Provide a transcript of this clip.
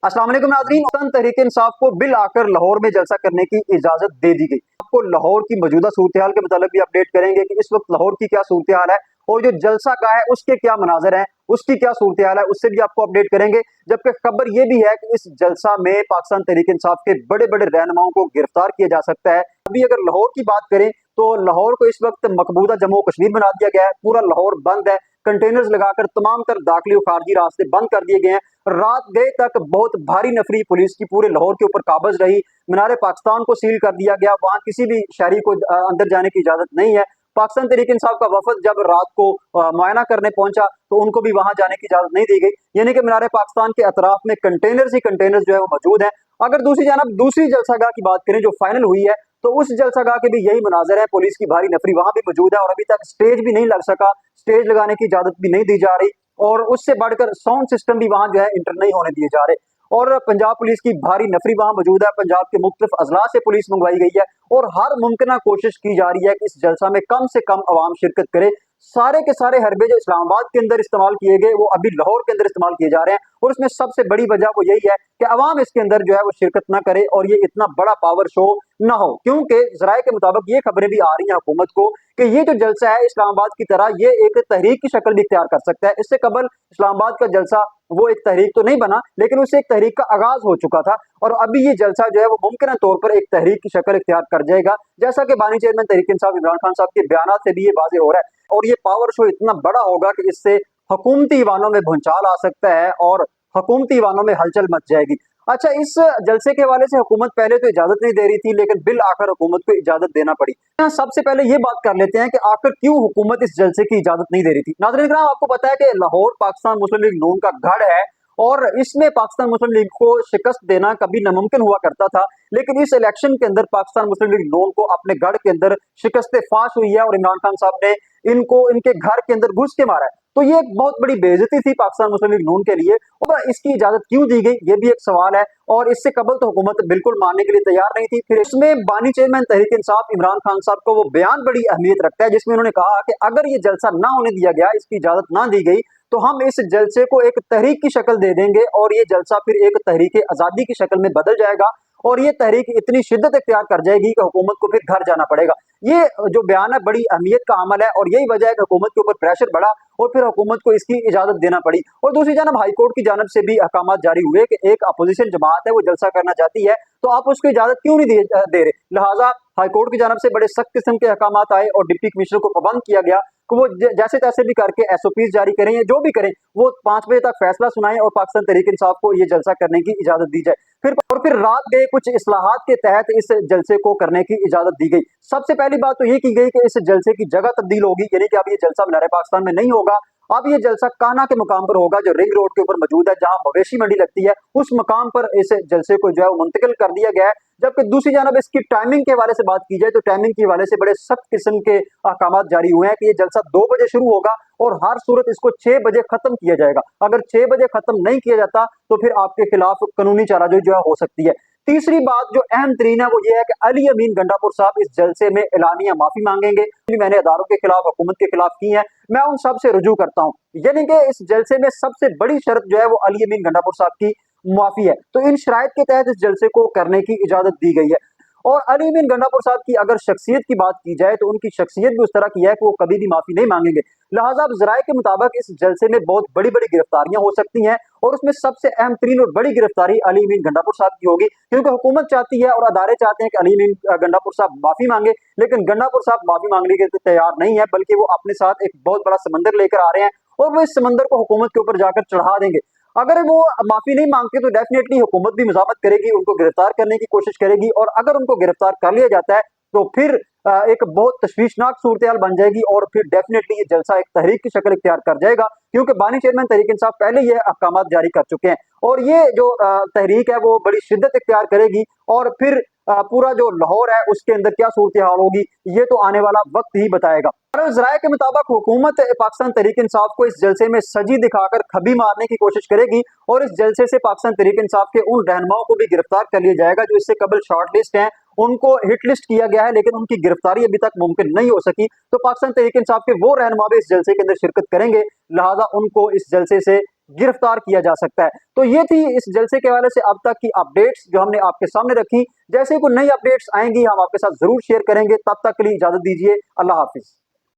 अस्सलाम वालेकुम नाज़रीन, पाकिस्तान तहरीक इंसाफ को बिल आकर लाहौर में जलसा करने की इजाजत दे दी गई। आपको लाहौर की मौजूदा सूरत हाल के मुताबिक भी अपडेट करेंगे कि इस वक्त लाहौर की क्या सूरत हाल है और जो जलसा का है उसके क्या मनाजर हैं, उसकी क्या सूरत हाल है, उससे भी आपको अपडेट करेंगे। जबकि खबर यह भी है कि इस जलसा में पाकिस्तान तहरीक इंसाफ के बड़े बड़े रहनुमाओं को गिरफ्तार किया जा सकता है। अभी अगर लाहौर की बात करें तो लाहौर को इस वक्त मकबूजा जम्मू कश्मीर बना दिया गया है। पूरा लाहौर बंद है, कंटेनर्स लगाकर तमाम तर दाखिली और खारजी रास्ते बंद कर दिए गए हैं। रात गए तक बहुत भारी नफरी पुलिस की पूरे लाहौर के ऊपर काबज रही। मीनार पाकिस्तान को सील कर दिया गया, वहां किसी भी शहरी को अंदर जाने की इजाजत नहीं है। पाकिस्तान तहरीक इंसाफ का वफद जब रात को मुआयना करने पहुंचा तो उनको भी वहां जाने की इजाजत नहीं दी गई। यानी कि मीनार पाकिस्तान के अतराफ में कंटेनर्स ही कंटेनर्स जो है वो मौजूद है। अगर दूसरी जानब दूसरी जलसागाह की बात करें जो फाइनल हुई है तो उस जलसागाह के भी यही मनाजर है, पुलिस की भारी नफरी वहां भी मौजूद है और अभी तक स्टेज भी नहीं लग सका, स्टेज लगाने की इजाजत भी नहीं दी जा रही और उससे बढ़कर साउंड सिस्टम भी वहां जो है इंटर नहीं होने दिए जा रहे। और पंजाब पुलिस की भारी नफरी वहां मौजूद है, पंजाब के मुख्तलिफ अजला से पुलिस मंगवाई गई है और हर मुमकिन कोशिश की जा रही है कि इस जलसा में कम से कम अवाम शिरकत करे। सारे के सारे हरबे जो इस्लामाबाद के अंदर इस्तेमाल किए गए वो अभी लाहौर के अंदर इस्तेमाल किए जा रहे हैं और उसमें सबसे बड़ी वजह वो यही है कि अवाम इसके अंदर जो है वो शिरकत ना करे और ये इतना बड़ा पावर शो ना हो। क्योंकि जराये के मुताबिक ये खबरें भी आ रही हैं हुकूमत को कि ये जो जलसा है इस्लामाबाद की तरह ये एक तहरीक की शक्ल भी इख्तियार कर सकता है। इससे कबल इस्लामाबाद का जलसा वो एक तहरीक तो नहीं बना लेकिन उससे एक तहरीक का आगाज हो चुका था और अभी ये जलसा जो है वो मुमकिन तौर पर एक तहरीक की शक्ल इख्तियार कर जाएगा, जैसा कि बानी चेयरमैन तहरीक इंसाफ इमरान खान साहब के बयान से भी ये वाज़ेह हो रहा है। और ये पावर शो इतना बड़ा होगा कि इससे हुकूमती ईवानों में भूचाल आ सकता है और हुकूमती ईवानों में हलचल मच जाएगी। अच्छा, इस जलसे के हवाले से हुकूमत पहले तो इजाजत नहीं दे रही थी लेकिन बिल आकर हुकूमत को इजाजत देना पड़ी। यहाँ सबसे पहले ये बात कर लेते हैं कि आखिर क्यों हुकूमत इस जलसे की इजाजत नहीं दे रही थी। नाज़रीन किराम, आपको पता है कि लाहौर पाकिस्तान मुस्लिम लीग नून का गढ़ है और इसमें पाकिस्तान मुस्लिम लीग को शिकस्त देना कभी नामुमकिन हुआ करता था, लेकिन इस इलेक्शन के अंदर पाकिस्तान मुस्लिम लीग नून को अपने गढ़ के अंदर शिकस्त फाश हुई है और इमरान खान साहब ने इनको इनके घर के अंदर घुस के मारा है। तो ये एक बहुत बड़ी बेइज्जती थी पाकिस्तान मुस्लिम लीग नून के लिए और इसकी इजाजत क्यों दी गई ये भी एक सवाल है और इससे कबल तो हुकूमत बिल्कुल मानने के लिए तैयार नहीं थी। फिर इसमें बानी चेयरमैन तहरीक इंसाफ इमरान खान साहब को वो बयान बड़ी अहमियत रखता है जिसमें उन्होंने कहा कि अगर ये जलसा ना होने दिया गया, इसकी इजाजत ना दी गई तो हम इस जलसे को एक तहरीक की शक्ल दे देंगे और ये जलसा फिर एक तहरीक आजादी की शक्ल में बदल जाएगा और ये तहरीक इतनी शिद्दत इख्तियार कर जाएगी कि हुकूमत को फिर घर जाना पड़ेगा। ये जो बयान है बड़ी अहमियत का अमल है और यही वजह है कि हुकूमत के ऊपर प्रेशर बढ़ा और फिर हुकूमत को इसकी इजाजत देना पड़ी। और दूसरी जानब हाईकोर्ट की जानब से भी अहकाम जारी हुए कि एक अपोजिशन जमात है वो जलसा करना चाहती है तो आप उसको इजाजत क्यों नहीं दे रहे। लिहाजा हाईकोर्ट की जानब से बड़े सख्त किस्म के अहकाम आए और डिप्टी कमिश्नर को पाबंद किया गया कि वो जैसे तैसे भी करके एसओपीज जारी करें या जो भी करें वो 5 बजे तक फैसला सुनाएं और पाकिस्तान तहरीक इंसाफ को ये जलसा करने की इजाजत दी जाए। फिर रात गए कुछ इस्लाहात के तहत इस जलसे को करने की इजाजत दी गई। सबसे पहली बात तो ये की गई कि इस जलसे की जगह तब्दील होगी, यानी कि अब ये जलसा मीनार पाकिस्तान में नहीं होगा, अब ये जलसा काना के मुकाम पर होगा जो रिंग रोड के ऊपर मौजूद है जहां मवेशी मंडी लगती है, उस मुकाम पर इस जलसे को जो है मुंतकिल कर दिया गया है। जबकि दूसरी जानब इसकी टाइमिंग के हवाले से बात की जाए तो टाइमिंग के हवाले से बड़े सख्त किस्म के अहकाम जारी हुए हैं कि ये जलसा 2 बजे शुरू होगा और हर सूरत इसको 6 बजे खत्म किया जाएगा। अगर 6 बजे खत्म नहीं किया जाता तो फिर आपके खिलाफ कानूनी चाराजोई जो है हो सकती है। तीसरी बात जो अहम तरीन है वो ये है कि अली अमीन गंडापुर साहब इस जलसे में एलानिया माफी मांगेंगे। मैंने अदारों के खिलाफ हुकूमत के खिलाफ की है, मैं उन सब से रुजू करता हूँ, यानी कि इस जलसे में सबसे बड़ी शर्त जो है वो अली अमीन गंडापुर साहब की माफी है। तो इन शराइत के तहत इस जलसे को करने की इजाजत दी गई है। और अली अमीन गंडापुर साहब की अगर शख्सियत की बात की जाए तो उनकी शख्सियत भी उस तरह की है कि वो कभी भी माफी नहीं मांगेंगे। लिहाजा अब जराये के मुताबिक इस जलसे में बहुत बड़ी बड़ी गिरफ्तारियां हो सकती हैं और उसमें सबसे अहम तरीन और बड़ी गिरफ्तारी अली अमीन गंडापुर साहब की होगी, क्योंकि हुकूमत चाहती है और अदारे चाहते हैं कि अली अमीन गंडापुर साहब माफी मांगे, लेकिन गंडापुर साहब माफी मांगने के लिए तैयार नहीं है, बल्कि वो अपने साथ एक बहुत बड़ा समंदर लेकर आ रहे हैं और वो इस समंदर को हुकूमत के ऊपर जाकर चढ़ा देंगे। अगर वो माफी नहीं मांगते तो डेफिनेटली हुकूमत भी मज़ामत करेगी, उनको गिरफ्तार करने की कोशिश करेगी और अगर उनको गिरफ्तार कर लिया जाता है तो फिर एक बहुत तशवीशनाक सूरत हाल बन जाएगी और फिर डेफिनेटली ये जलसा एक तहरीक की शक्ल इख्तियार कर जाएगा, क्योंकि बानी चेयरमैन तहरीक इंसाफ पहले ये अहकाम जारी कर चुके हैं और ये जो तहरीक है वो बड़ी शिद्दत इख्तियार करेगी और फिर पूरा जो लाहौर है उसके अंदर क्या सूरत हाल होगी ये तो आने वाला वक्त ही बताएगा। जराये के मुताबिक हुकूमत पाकिस्तान तहरीक इंसाफ को इस जलसे में सजी दिखाकर खबी मारने की कोशिश करेगी और इस जलसे से पाकिस्तान तहरीक इंसाफ के उन रहनुमाओं को भी गिरफ्तार कर लिया जाएगा जो इससे कबल शॉर्ट लिस्ट हैं, उनको हिट लिस्ट किया गया है लेकिन उनकी गिरफ्तारी अभी तक मुमकिन नहीं हो सकी। तो पाकिस्तान तहरीक इंसाफ के वो रहनुमा भी इस जलसे के अंदर शिरकत करेंगे, लिहाजा उनको इस जलसे से गिरफ्तार किया जा सकता है। तो ये थी इस जलसे के हवाले से अब तक की अपडेट्स जो हमने आपके सामने रखी। जैसे कोई नई अपडेट्स आएंगी हम आपके साथ जरूर शेयर करेंगे। तब तक के लिए इजाजत दीजिए। अल्लाह हाफिज।